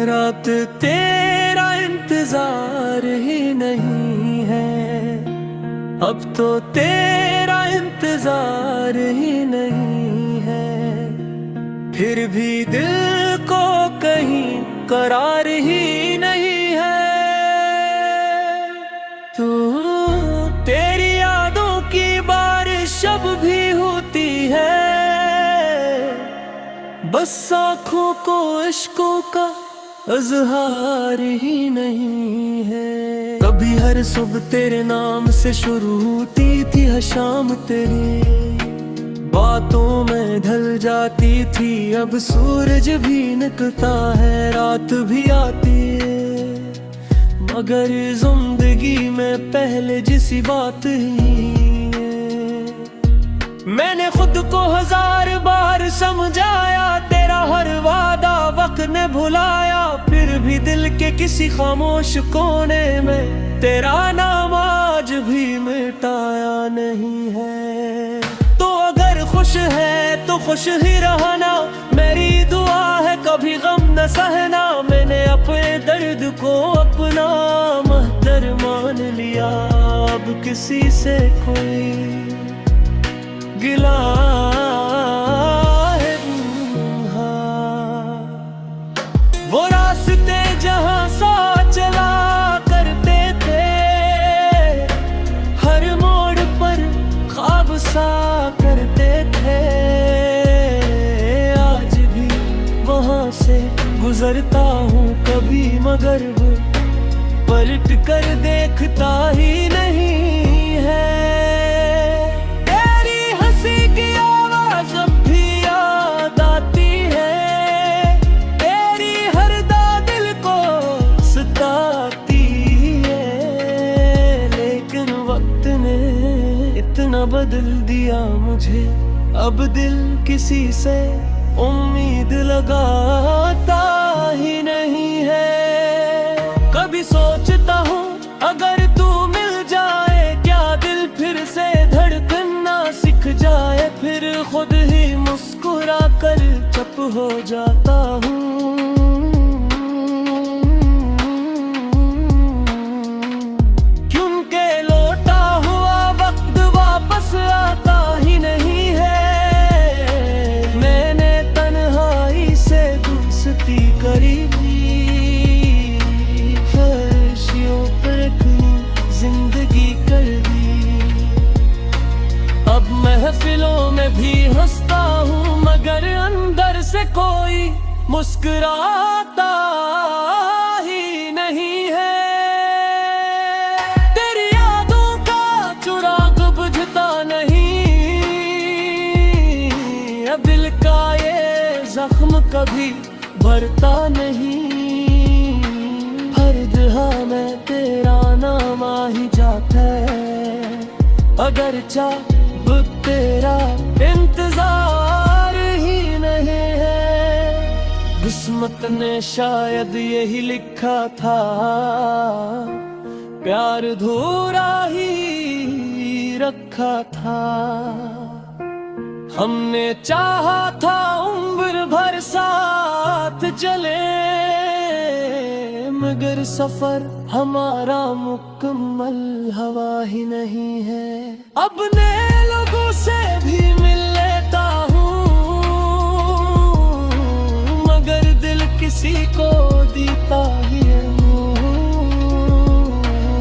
रात तेरा इंतजार ही नहीं है, अब तो तेरा इंतजार ही नहीं है। फिर भी दिल को कहीं करार ही नहीं है। तू तेरी यादों की बारिश अब भी होती है, बस आँखों को इश्कों का इज़हार ही नहीं है। कभी हर सुबह तेरे नाम से शुरू होती थी हर शाम, तेरी बातों में ढल जाती थी। अब सूरज भी निकलता है, रात भी आती है, मगर जिंदगी में पहले जैसी बात ही है। मैंने खुद को 1000 बार समझाया, तेरा हर वादा वक्त ने भुलाया। फिर भी दिल के किसी खामोश कोने में तेरा नाम आज भी मिटाया नहीं है। तो अगर खुश है तो खुश ही रहना, मेरी दुआ है कभी गम न सहना। मैंने अपने दर्द को अपना महदर मान लिया, अब किसी से कोई गिला है। वो रास्ते जहां साथ चला करते थे, हर मोड़ पर ख्वाब सा करते थे। आज भी वहां से गुजरता हूँ कभी, मगर वो पलट कर देखता ही नहीं है। इतना बदल दिया मुझे, अब दिल किसी से उम्मीद लगाता ही नहीं है। कभी सोचता हूँ अगर तू मिल जाए, क्या दिल फिर से धड़कना सीख जाए। फिर खुद ही मुस्कुरा कर चुप हो जाता हूँ। आता ही नहीं है, मैंने तन्हाई से दोस्ती करी भी, फर्शियों पर अपनी जिंदगी कर दी। अब महफिलों में भी हंसता हूँ, मगर अंदर से कोई मुस्कुराता ही नहीं है। दिल का ये जख्म कभी भरता नहीं, फर्द हाँ मैं तेरा नाम आ ही जाता है। अगर चाह तेरा इंतजार ही नहीं है। किस्मत ने शायद यही लिखा था, प्यार अधूरा ही रखा था। हमने चाहा था उम्र भर साथ चले, मगर सफर हमारा मुकम्मल हवा ही नहीं है। अब नए लोगों से भी मिल लेता हूँ, मगर दिल किसी को देता ही है।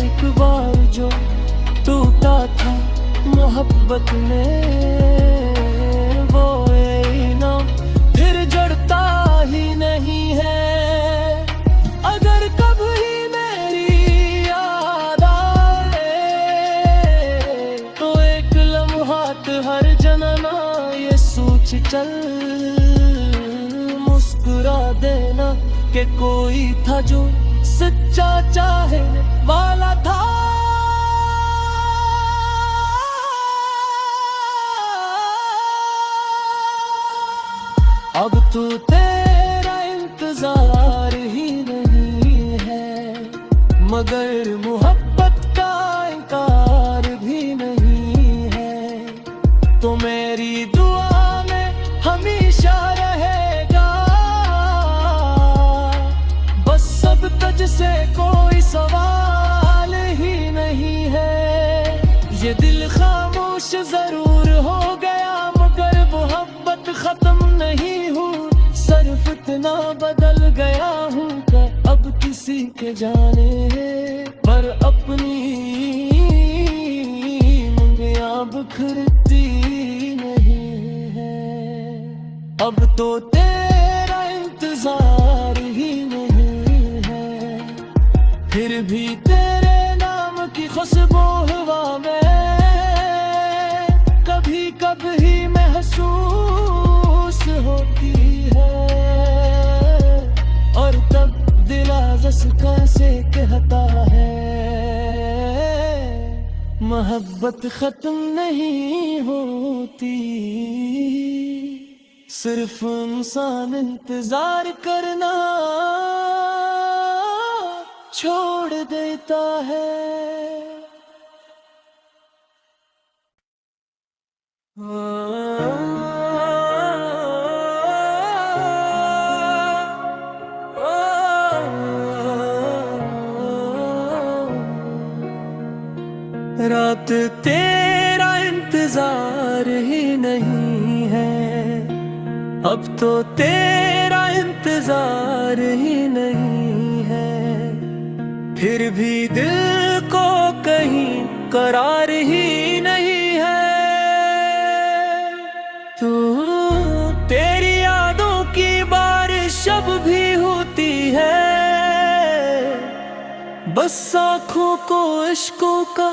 एक बार जो टूटा था मोहब्बत में, फिर जड़ता ही नहीं है। अगर कभी मेरी याद आए, तो एक लम्हात हर जनाना ये सोच चल, मुस्कुरा देना कि कोई था जो सच्चा चाहे वाला था। अब तो तेरा इंतजार ही नहीं है, मगर मोहब्बत का इनकार भी नहीं है। तो मेरी दुआ में हमेशा रहेगा, बस अब तुझसे कोई सवाल ही नहीं है। ये दिल खामोश जरूर हो गया मगर मोहब्बत खत्म नहीं हुई। सिर्फ इतना बदल गया हूँ कि अब किसी के जाने पर अपनी मुंगियाँ बिखरती नहीं है। अब तो तेरा इंतजार ही नहीं है, फिर भी तेरे नाम की खुशबू हवा में कभी कभी महसूस होती है। और तब दिल आज़स कैसे कहता है, मोहब्बत खत्म नहीं होती, सिर्फ इंसान इंतजार करना छोड़ देता है। रात तेरा इंतजार ही नहीं है, अब तो तेरा इंतजार ही नहीं है। फिर भी दिल को कहीं करार ही नहीं है। तू तेरी यादों की बारिश अब भी होती है, बस आँखों को इश्कों का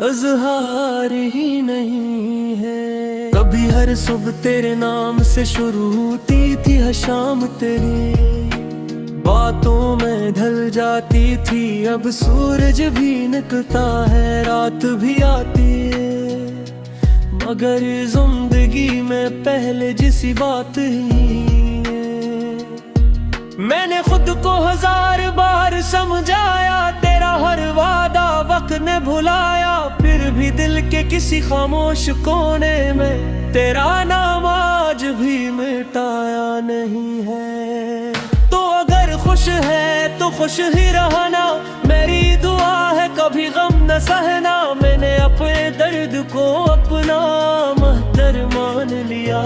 इज़हार ही नहीं है। कभी हर सुबह तेरे नाम से शुरू होती थी हर शाम, तेरी बातों में ढल जाती थी। अब सूरज भी निकलता है, रात भी आती है, मगर जिंदगी में पहले जैसी बात ही है। मैंने खुद को 1000 बार समझाया, तेरा हर वादा वक्त ने भुलाया। फिर भी दिल के किसी खामोश कोने में तेरा नाम आज भी मिटाया नहीं है। तो अगर खुश है तो खुश ही रहना, मेरी दुआ है कभी गम न सहना। मैंने अपने दर्द को अपना महतर मान लिया,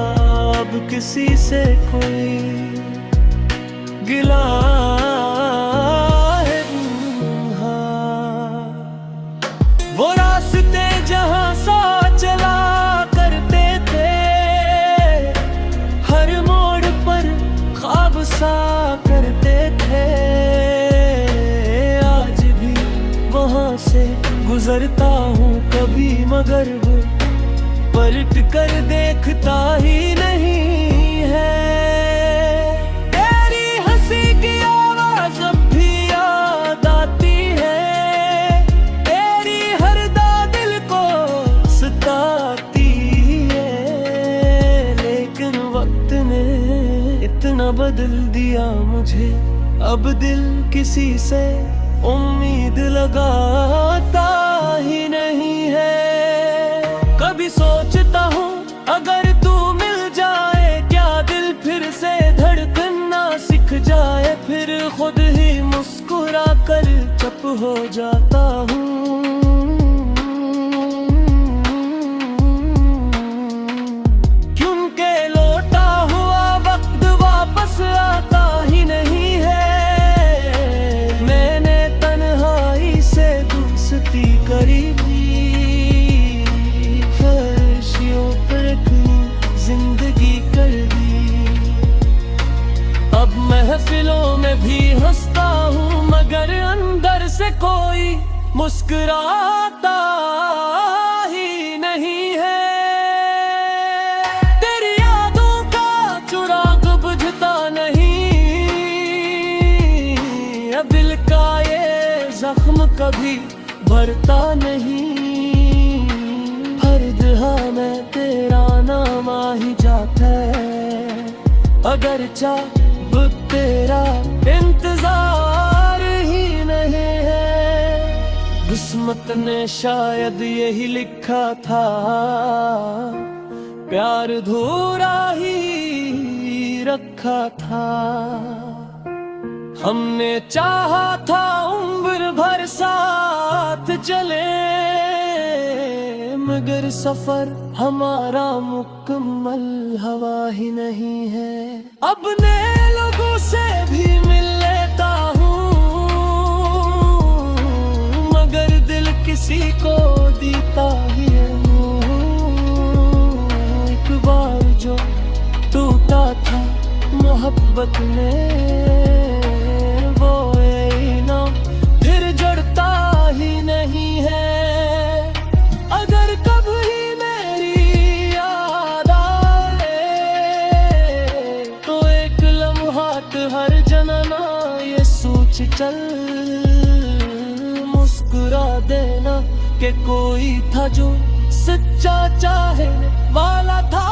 अब किसी से कोई गिला है। वो रास्ते जहां साथ चला करते थे, हर मोड़ पर ख्वाब सा करते थे। आज भी वहां से गुजरता हूँ कभी, मगर वो पलट कर देखता ही नहीं है। बदल दिया मुझे, अब दिल किसी से उम्मीद लगाता ही नहीं है। कभी सोचता हूँ अगर तू मिल जाए, क्या दिल फिर से धड़कना सीख जाए। फिर खुद ही मुस्कुरा कर चुप हो जाता हूँ। आता ही नहीं है, मैंने तन्हाई से दोस्ती करी थी। फर्शियों पर जिंदगी कर दी, अब महफिलों में भी हंसता हूँ, मगर अंदर से कोई मुस्कुराता ही नहीं है। दिल का ये जख्म कभी भरता नहीं, हर जहाँ में तेरा नाम आ ही जाता है। अगर चाह तेरा इंतजार ही नहीं है। किस्मत ने शायद यही लिखा था, प्यार अधूरा ही रखा था। हमने चाहा था उम्र भर साथ चले, मगर सफर हमारा मुकम्मल हवा ही नहीं है। अब नए लोगों से भी मिल लेता हूँ, मगर दिल किसी को देता ही हूँ। एक बार जो टूटा था मोहब्बत में, वो इनाम फिर जड़ता ही नहीं है। अगर कभी मेरी याद आए तो एक लम्हात हर जनना ये सोच चल, मुस्कुरा देना कि कोई था जो सच्चा चाहने वाला था।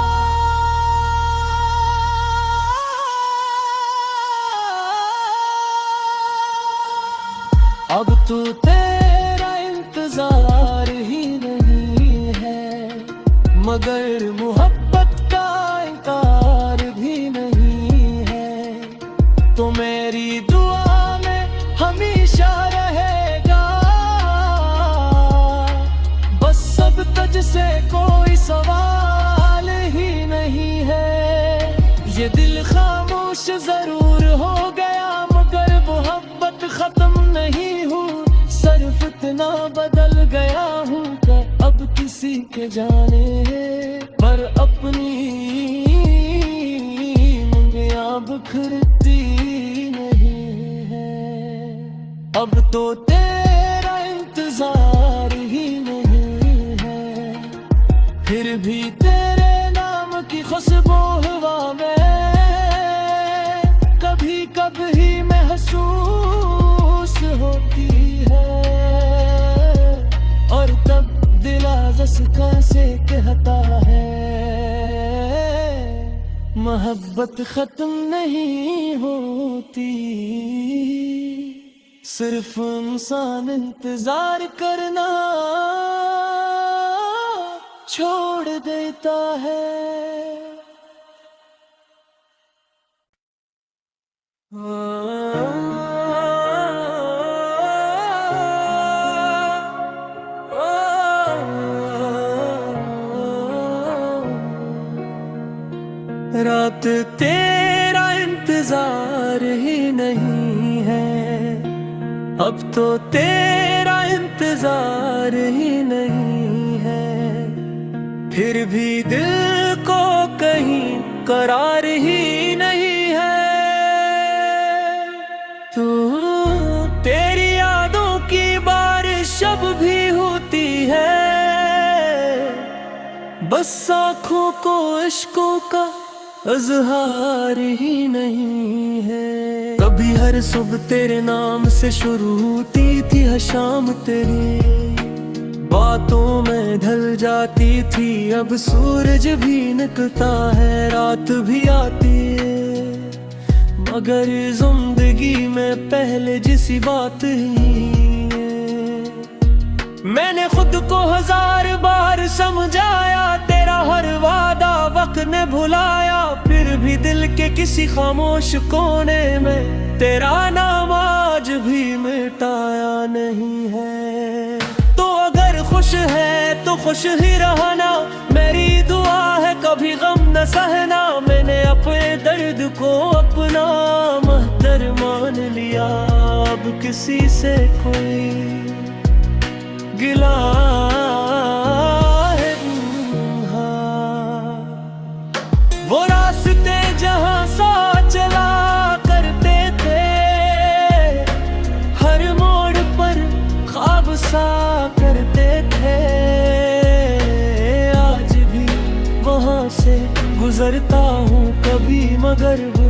अब तो तेरा इंतजार ही नहीं है, मगर मोहब्बत का इनकार भी नहीं है। तो मेरी दुआ में हमेशा रहेगा, बस अब तुझसे कोई सवाल ही नहीं है। ये दिल खामोश जरूर हो गया, मगर मोहब्बत खत्म नहीं हूँ। सिर्फ इतना बदल गया हूँ कि अब किसी के जाने पर अपनी मुंगियाँ बिखरती नहीं है। अब तो तेरा इंतजार ही नहीं है, फिर भी तेरे नाम की खुशबू हवा में कभी कभी महसूस होती है। और तब दिल आज़स कैसे कहता है, मोहब्बत खत्म नहीं होती, सिर्फ इंसान इंतजार करना छोड़ देता है। रात तेरा इंतजार ही नहीं है, अब तो तेरा इंतजार ही नहीं है। फिर भी दिल को कहीं करार ही नहीं है। तू तेरी यादों की बारिश अब भी होती है, बस आँखों को इश्कों का इज़हार ही नहीं है। कभी हर सुबह तेरे नाम से शुरू होती थी हर शाम, तेरी बातों में ढल जाती थी। अब सूरज भी निकलता है, रात भी आती है, मगर जिंदगी में पहले जैसी बात ही है। मैंने खुद को 1000 बार समझाया, तेरा हर वादा वक्त ने भुलाया। फिर भी दिल के किसी खामोश कोने में तेरा नाम आज भी मिटाया नहीं है। तो अगर खुश है तो खुश ही रहना, मेरी दुआ है कभी गम न सहना। मैंने अपने दर्द को अपना महतर मान लिया, अब किसी से कोई गिला है। वो रास्ते जहां साथ चला करते थे, हर मोड़ पर ख्वाब सा करते थे। आज भी वहां से गुजरता हूँ कभी, मगर वो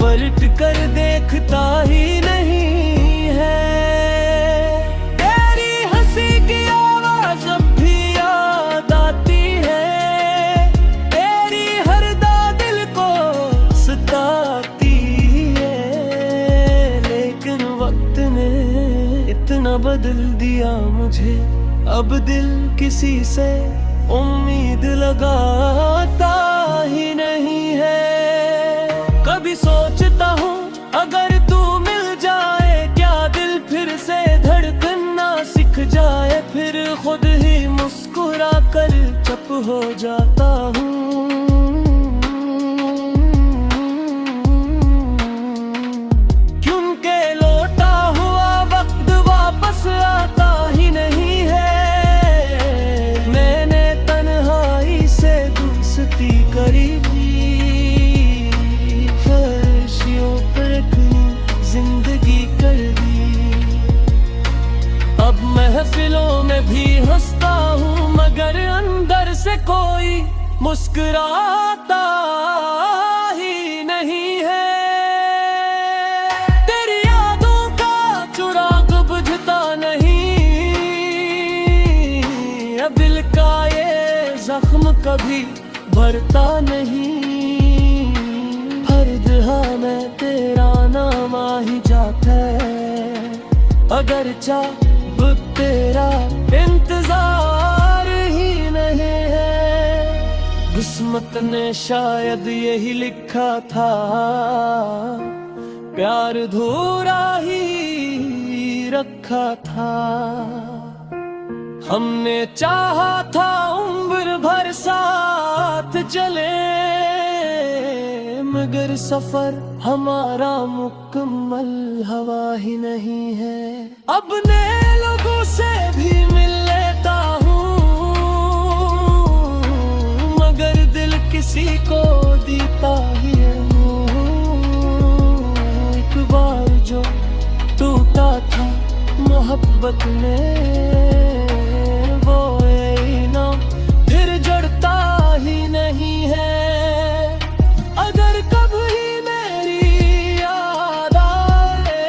पलट कर देखता ही नहीं है। न बदल दिया मुझे। अब दिल किसी से उम्मीद लगाता ही नहीं है। कभी सोचता हूँ अगर तू मिल जाए, क्या दिल फिर से धड़कना सीख जाए। फिर खुद ही मुस्कुरा कर चुप हो जाता हूँ। महफिलों में भी हंसता हूँ मगर अंदर से कोई मुस्कुराता ही नहीं है। तेरी यादों का चिराग बुझता नहीं, अब दिल का ये जख्म कभी भरता नहीं। फर्ज हाँ मैं तेरा नाम आ ही जाता है, अगर चाह तेरा इंतजार ही नहीं है। किस्मत ने शायद यही लिखा था, प्यार अधूरा ही रखा था। हमने चाहा था उम्र भर साथ चले, मगर सफर हमारा मुकम्मल हवा ही नहीं है। अब नए लोगों से भी मिल लेता हूँ, मगर दिल किसी को देता ही है। एक बार जो टूटा था मोहब्बत में, वो इनाम फिर जड़ता ही नहीं है। अगर कभी मेरी याद आए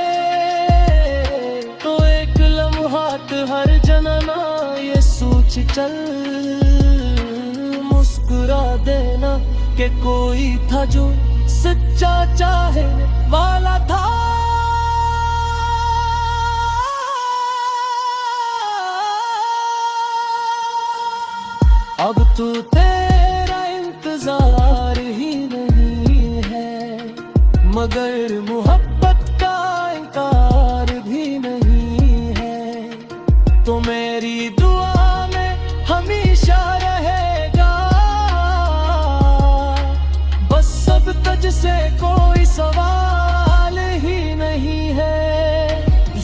तो एक लम्हात हर जनाना ये सोच चल, मुस्कुरा देना कि कोई था जो सच्चा चाहे वाला था। अब तो तेरा इंतजार ही नहीं है, मगर मोहब्बत का इनकार भी नहीं है। तो मेरी दुआ में हमेशा रहेगा, बस अब तुझसे कोई सवाल ही नहीं है।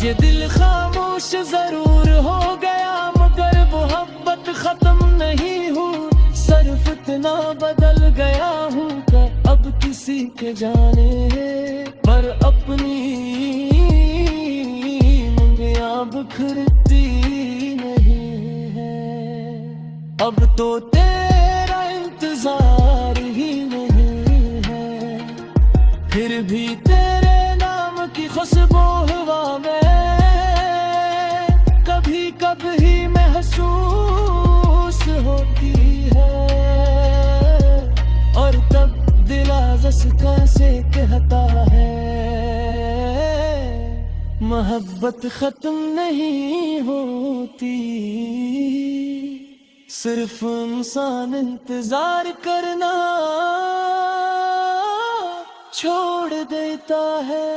ये दिल खामोश जरूर हो गया मगर मोहब्बत खत्म नहीं हूँ। सिर्फ इतना बदल गया हूँ कि अब किसी के जाने पर अपनी मुंगियाँ बिखरती नहीं है। अब तो तेरा इंतजार ही नहीं है, फिर भी तेरे नाम की खुशबू हवा में कभी कभी महसूस होती है। और तब दिल आज़स कैसे कहता है, मोहब्बत खत्म नहीं होती, सिर्फ इंसान इंतजार करना छोड़ देता है।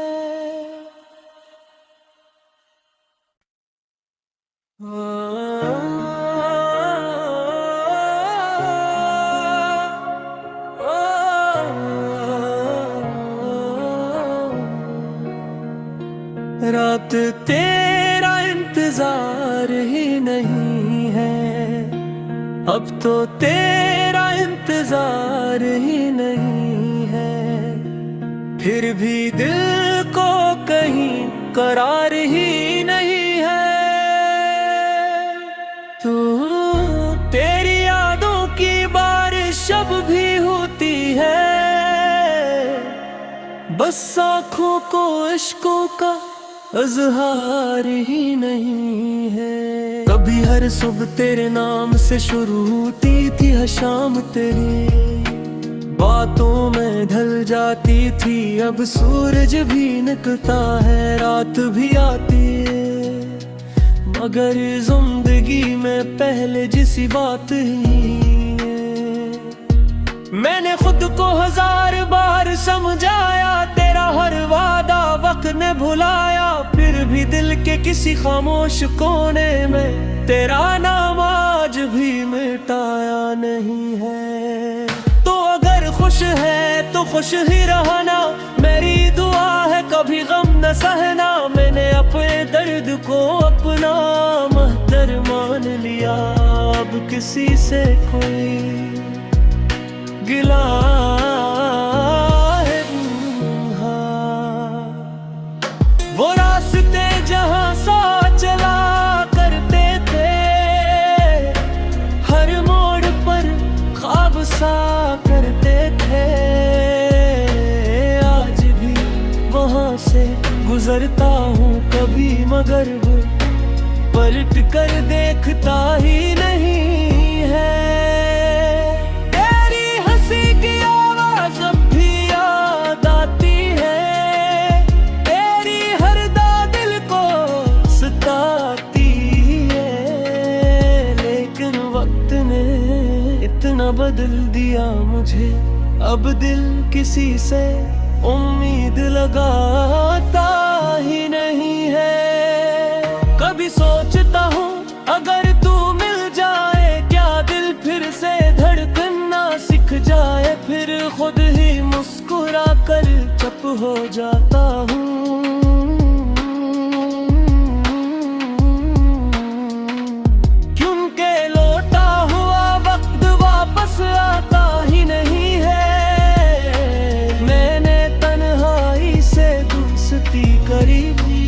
रात तेरा इंतजार ही नहीं है, अब तो तेरा इंतजार ही नहीं है। फिर भी दिल को कहीं करार ही नहीं है। तू तेरी यादों की बारिश अब भी होती है, बस आँखों को इश्कों का इज़हार ही नहीं है। कभी हर सुबह तेरे नाम से शुरू होती थी हर शाम, तेरी बातों में ढल जाती थी। अब सूरज भी निकलता है, रात भी आती है, मगर जिंदगी में पहले जिसी बात ही मैंने खुद को 1000 बार समझाया, तेरा हर वादा वक्त ने भुलाया, फिर भी दिल के किसी खामोश कोने में तेरा नाम आज भी मिटाया नहीं है। तो अगर खुश है तो खुश ही रहना, मेरी दुआ है कभी गम न सहना। मैंने अपने दर्द को अपना महतर मान लिया, अब किसी से कोई गिला है। वो रास्ते जहां सा चला करते थे, हर मोड़ पर ख्वाब सा करते थे, आज भी वहां से गुजरता हूँ कभी मगर वो पलट कर देखता ही नहीं है। इतना बदल दिया मुझे, अब दिल किसी से उम्मीद लगाता ही नहीं है। कभी सोचता हूँ अगर तू मिल जाए, क्या दिल फिर से धड़कना सीख जाए, फिर खुद ही मुस्कुरा कर चुप हो जाता हूँ। आता ही नहीं है, मैंने तन्हाई से दोस्ती करी थी,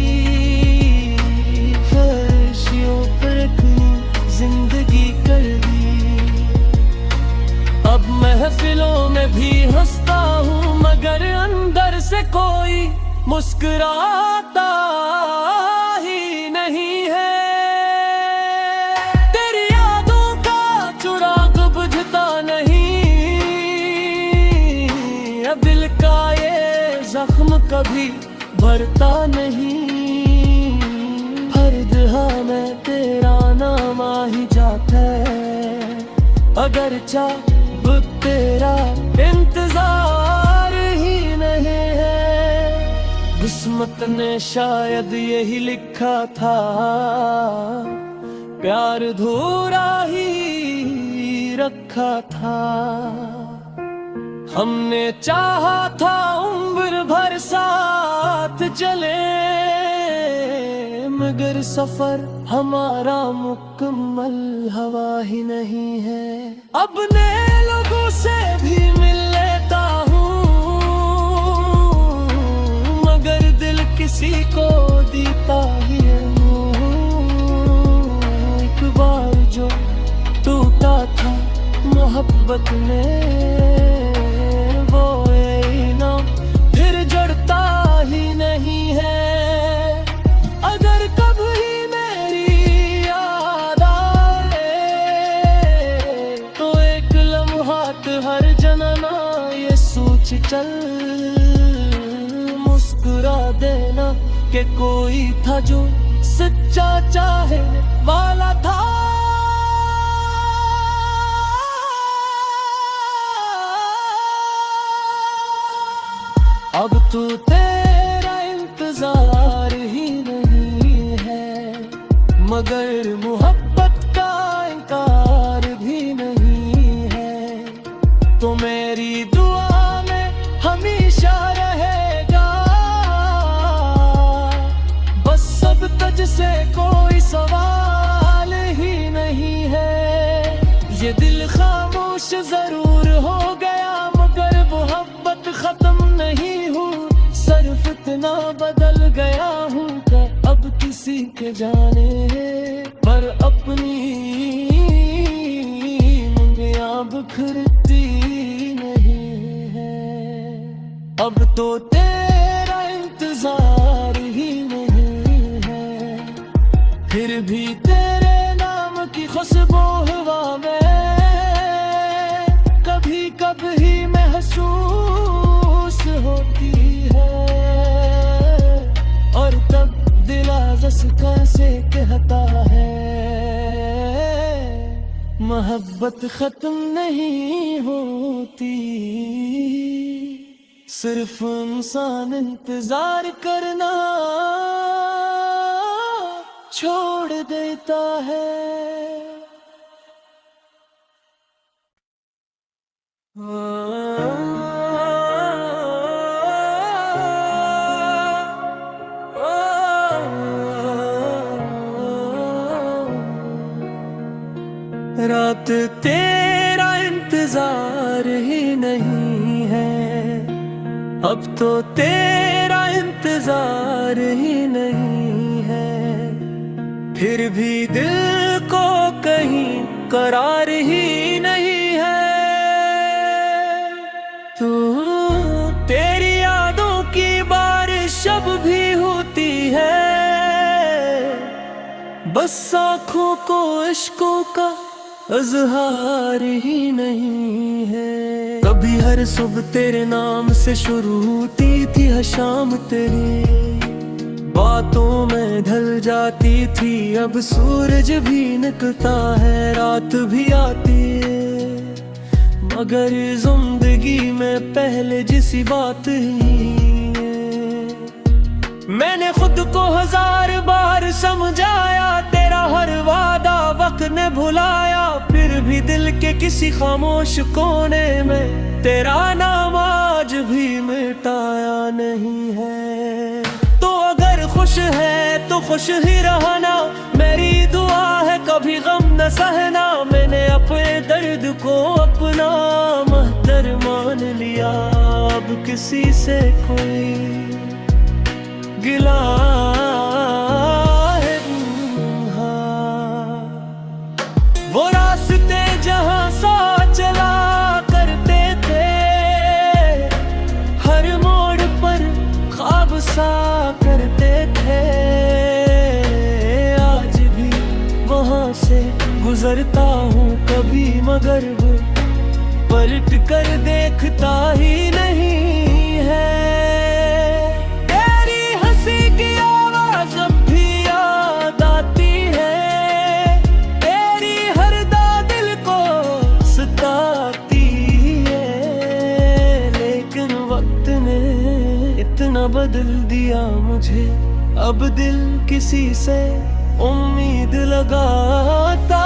फर्शियों पर अपनी जिंदगी कर दी। अब महफिलों में भी हंसता हूँ मगर अंदर से कोई मुस्कुराता ही नहीं है। दिल का ये जख्म कभी भरता नहीं, फर्द हाँ मैं तेरा नाम आ ही जाता है, अगर चाह तेरा इंतजार ही नहीं है। किस्मत ने शायद यही लिखा था, प्यार अधूरा ही रखा था। हमने चाहा था उम्र भर साथ चले, मगर सफर हमारा मुकम्मल हवा ही नहीं है। अब नए लोगों से भी मिल लेता हूँ, मगर दिल किसी को देता ही है। एक बार जो टूटा था मोहब्बत में, वो इनाम फिर जड़ता ही नहीं है। अगर कभी मेरी याद आए तो एक लम्हात हर जनना ये सोच चल, मुस्कुरा देना कि कोई था जो सच्चा चाहे वाला था। अब तो तेरा इंतजार ही नहीं है, मगर मोहब्बत का इनकार भी नहीं है। तो मेरी दुआ में हमेशा रहेगा, बस सब तुझसे कोई सवाल ही नहीं है। ये दिल खामोश जरूर हो गया मगर मोहब्बत खत्म नहीं हूँ, सिर्फ इतना बदल गया हूँ कि अब किसी के जाने पर अपनी मुंडियाँ बिखरती नहीं है। अब तो तेरा इंतजार ही नहीं है, फिर भी तेरे नाम की खुशबू हवा में कभी कभी महसूस होती है, और तब दिल आज़ कैसे कहता है मोहब्बत खत्म नहीं होती, सिर्फ इंसान इंतजार करना छोड़ देता है। रात तेरा इंतजार ही नहीं है, अब तो तेरा इंतजार ही नहीं है, फिर भी दिल को कहीं करार ही नहीं है। तू तेरी यादों की बारिश अब भी होती है, बस आँखों को इश्कों का इज़हार ही नहीं है। कभी हर सुबह तेरे नाम से शुरू होती थी हर शाम, तेरी बातों में ढल जाती थी। अब सूरज भी निकलता है, रात भी आती है, मगर जिंदगी में पहले जैसी बात ही है। मैंने खुद को 1000 बार समझाया, तेरा हर वादा वक्त ने भुलाया, फिर भी दिल के किसी खामोश कोने में तेरा नाम आज भी मिटाया नहीं है। तो अगर खुश है तो खुश ही रहना, मेरी दुआ है कभी गम न सहना। मैंने अपने दर्द को अपना महतर मान लिया, अब किसी से कोई गिला है। वो रास्ते जहां साथ चला करते थे, हर मोड़ पर ख्वाब सा करते थे, आज भी वहां से गुजरता हूँ कभी, मगर वो पलट कर देखता ही नहीं है। इतना बदल दिया मुझे, अब दिल किसी से उम्मीद लगाता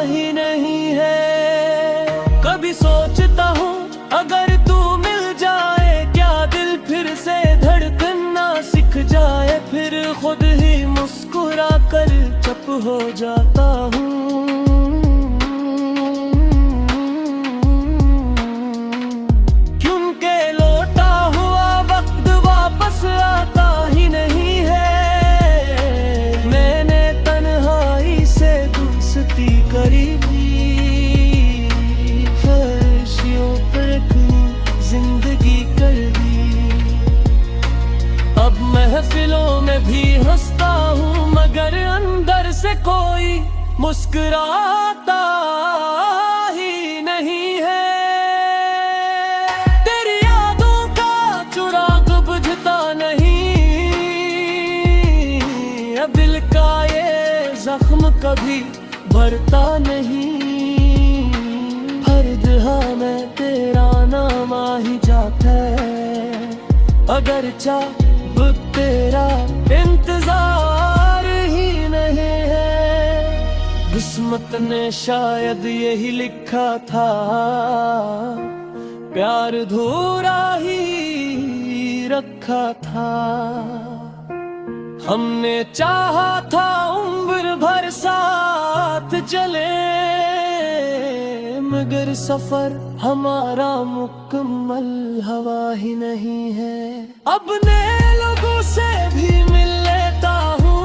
ही नहीं है। कभी सोचता हूँ अगर तू मिल जाए, क्या दिल फिर से धड़कना सीख जाए, फिर खुद ही मुस्कुरा कर चुप हो जाता हूँ। आता ही नहीं है, मैंने तन्हाई से दोस्ती करी थी, फर्शियों पर जिंदगी कर दी। अब महफिलों में भी हंसता हूँ, मगर अंदर से कोई मुस्कुराता ही नहीं है। दिल का ये जख्म कभी भरता नहीं, फर्द हाँ मैं तेरा नाम आ ही जाता है, अगर चाह तेरा इंतजार ही नहीं है। किस्मत ने शायद यही लिखा था, प्यार अधूरा ही रखा था। हमने चाहा था उम्र भर साथ चले, मगर सफर हमारा मुकम्मल हवा ही नहीं है। अब नए लोगों से भी मिल लेता हूँ,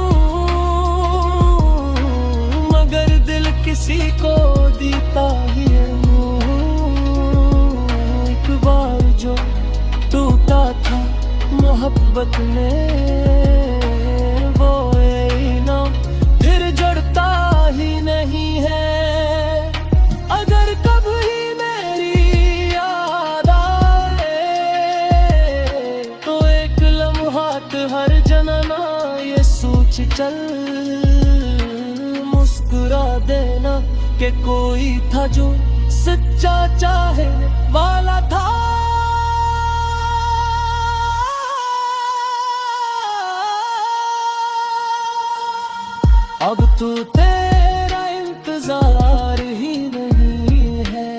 मगर दिल किसी को देता ही है। एक बार जो टूटा था मोहब्बत में, फिर जड़ता ही नहीं है। अगर कभी मेरी याद आए तो एक लम्हात हर जनना ये सोच चल, मुस्कुरा देना के कोई था जो सच्चा चाहे वाला था। अब तो तेरा इंतजार ही नहीं है,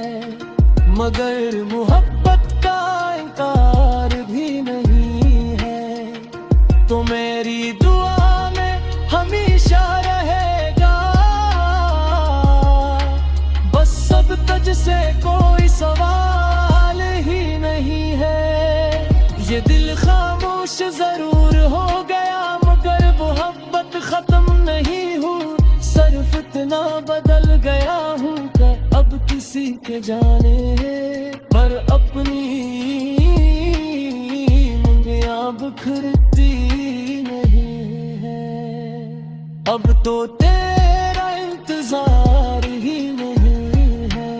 मगर मोहब्बत का इनकार भी नहीं है। तो मेरी दुआ में हमेशा रहेगा, बस अब तुझसे कोई सवाल ही नहीं है। ये दिल खामोश जरूर हो गया, मगर मोहब्बत खत्म नहीं हूँ। सिर्फ इतना बदल गया हूँ कि अब किसी के जाने पर अपनी मुंगिया बिखरती नहीं है। अब तो तेरा इंतजार ही नहीं है,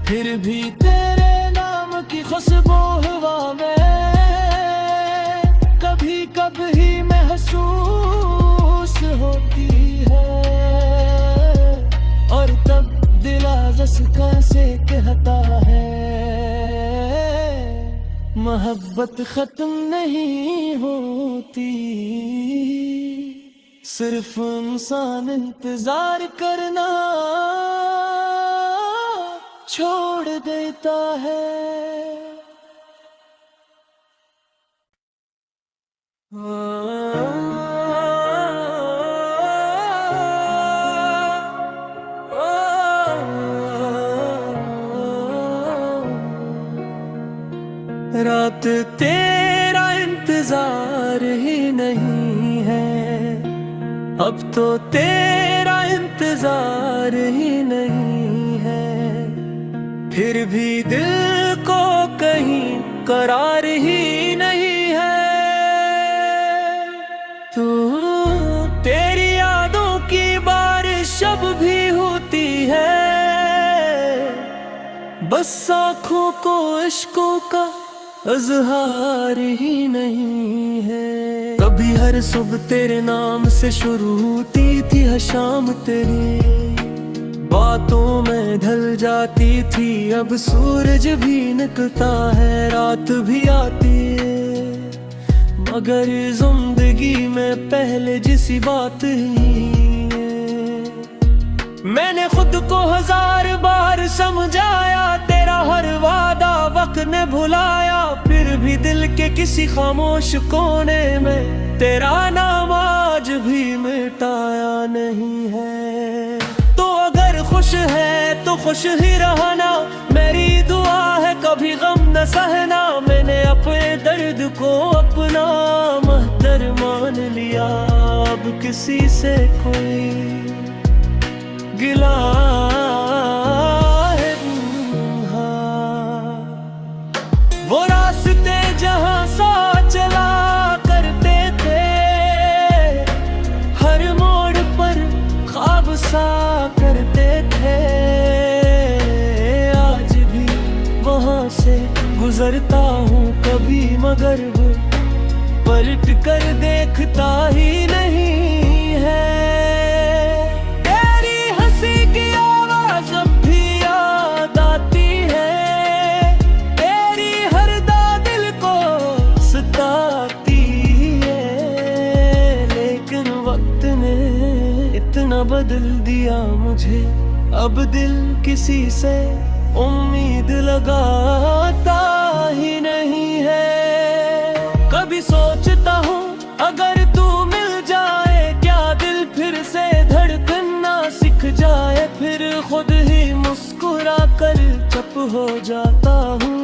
फिर भी तेरे नाम की खुशबू हवा में कभी कभी महसूस होती है। और तब दिल आज़स कैसे कहता है, मोहब्बत खत्म नहीं होती, सिर्फ इंसान इंतजार करना छोड़ देता है। रात तेरा इंतजार ही नहीं है, अब तो तेरा इंतजार ही नहीं है। फिर भी दिल को कहीं करार ही नहीं है। तू तेरी यादों की बारिश अब भी होती है, बस आँखों को इश्कों का इज़हार ही नहीं है। कभी हर सुबह तेरे नाम से शुरू होती थी हर शाम, तेरी बातों में ढल जाती थी। अब सूरज भी निकलता है, रात भी आती है, मगर जिंदगी में पहले जैसी बात ही है। मैंने खुद को 1000 बार समझाया, तेरा हर वादा वक्त ने भुलाया। फिर भी दिल के किसी खामोश कोने में तेरा नाम आज भी मिटाया नहीं है। तो अगर खुश है तो खुश ही रहना, मेरी दुआ है कभी गम न सहना। मैंने अपने दर्द को अपना महतर मान लिया, अब किसी से कोई गिला है। वो रास्ते जहां साथ चला करते थे, हर मोड़ पर ख्वाब सा करते थे। आज भी वहां से गुजरता हूँ कभी, मगर वो पलट कर देखता ही नहीं है। बदल दिया मुझे, अब दिल किसी से उम्मीद लगाता ही नहीं है। कभी सोचता हूँ अगर तू मिल जाए, क्या दिल फिर से धड़कना सीख जाए। फिर खुद ही मुस्कुरा कर चुप हो जाता हूँ।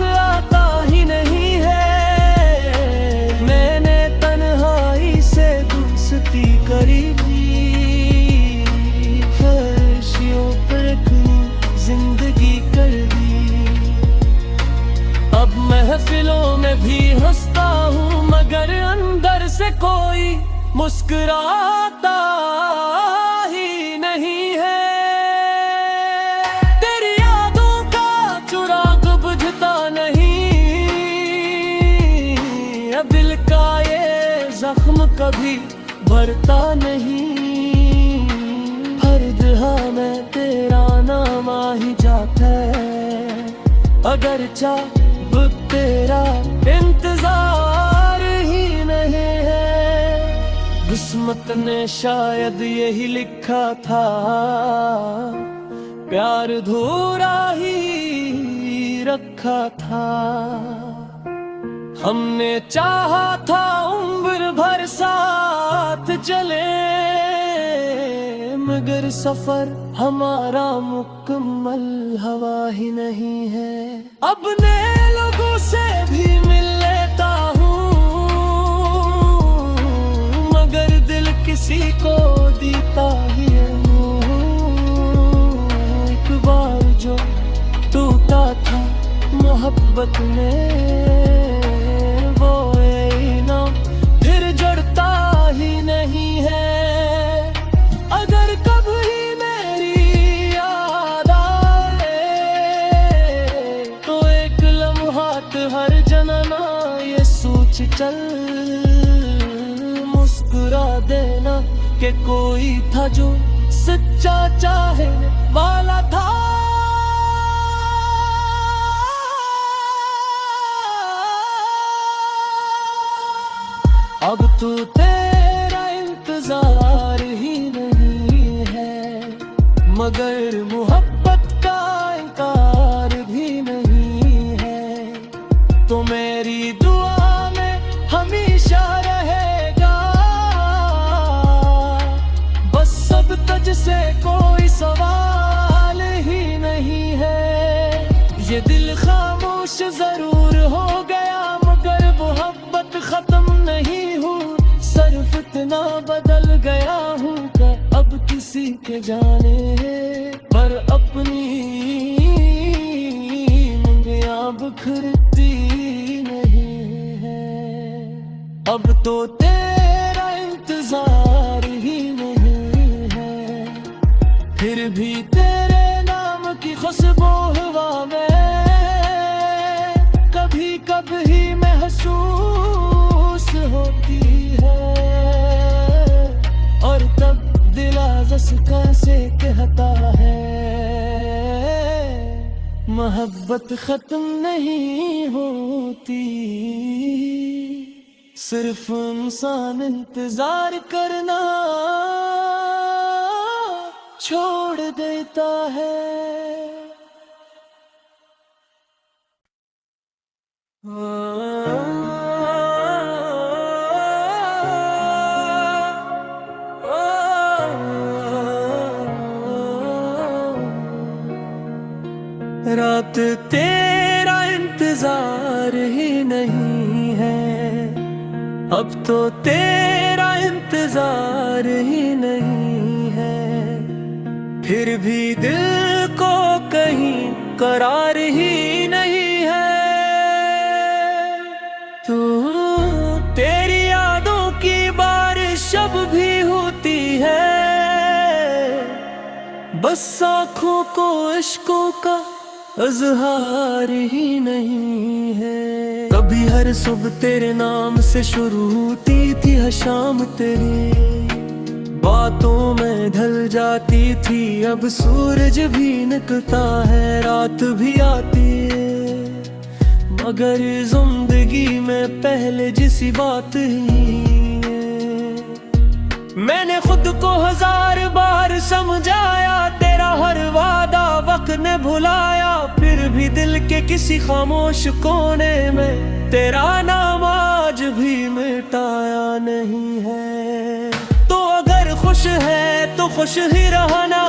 आता ही नहीं है, मैंने तन्हाई से दोस्ती करी थी। फर्शियों पर अपनी जिंदगी कर दी, अब महफिलों में भी हंसता हूँ, मगर अंदर से कोई मुस्कुराता ही नहीं है। तेरी यादों का चिराग बुझता नहीं, कभी भरता नहीं। फर्ज हाँ मैं तेरा नाम आ ही जाता है, अगर चाह तेरा इंतजार ही नहीं है। किस्मत ने शायद यही लिखा था, प्यार अधूरा ही रखा था। हमने चाहा था उम्र भर साथ चले, मगर सफर हमारा मुकम्मल हवा ही नहीं है। अपने लोगों से भी मिल लेता हूँ, मगर दिल किसी को देता ही नहीं। एक बार जो टूटा था मोहब्बत में, वो इनाम फिर जुड़ता ही नहीं है। अगर कभी मेरी याद आए तो एक लम्हात हर जनाना ये सोच चल, मुस्कुरा देना कि कोई था जो सच्चा चाहे वाला था। अब तो तेरा इंतजार ही नहीं है, मगर मोहब्बत का इनकार भी नहीं है। तो मेरी दुआ में हमेशा रहेगा, बस अब तुझसे कोई सवाल ही नहीं है। ये दिल खामोश जरूर हो गया, मगर मोहब्बत खत्म नहीं हूँ। सिर्फ इतना बदल गया हूँ कि अब किसी के जाने पर अपनी मुंगियाँ बिखरती नहीं है। अब तो तेरा इंतजार ही नहीं है, फिर भी तेरे नाम की खुशबू हवा में कभी कभी महसूस होती है। और तब दिल आज़स कैसे कहता है, मोहब्बत खत्म नहीं होती, सिर्फ इंसान इंतजार करना छोड़ देता है। रात तेरा इंतजार ही नहीं है, अब तो तेरा इंतजार ही नहीं है। फिर भी दिल को कहीं करार ही नहीं है। तू तेरी यादों की बारिश अब भी होती है, बस आँखों को इश्कों का इज़हार ही नहीं है। कभी हर सुबह तेरे नाम से शुरू होती थी हर शाम, तेरी बातों में ढल जाती थी। अब सूरज भी निकलता है, रात भी आती है, मगर जिंदगी में पहले जैसी बात ही है। मैंने खुद को 1000 बार समझाया, तेरा हर वादा वक्त ने भुलाया। फिर भी दिल के किसी खामोश कोने में तेरा नाम आज भी मिटाया नहीं है। तो अगर खुश है तो खुश ही रहना,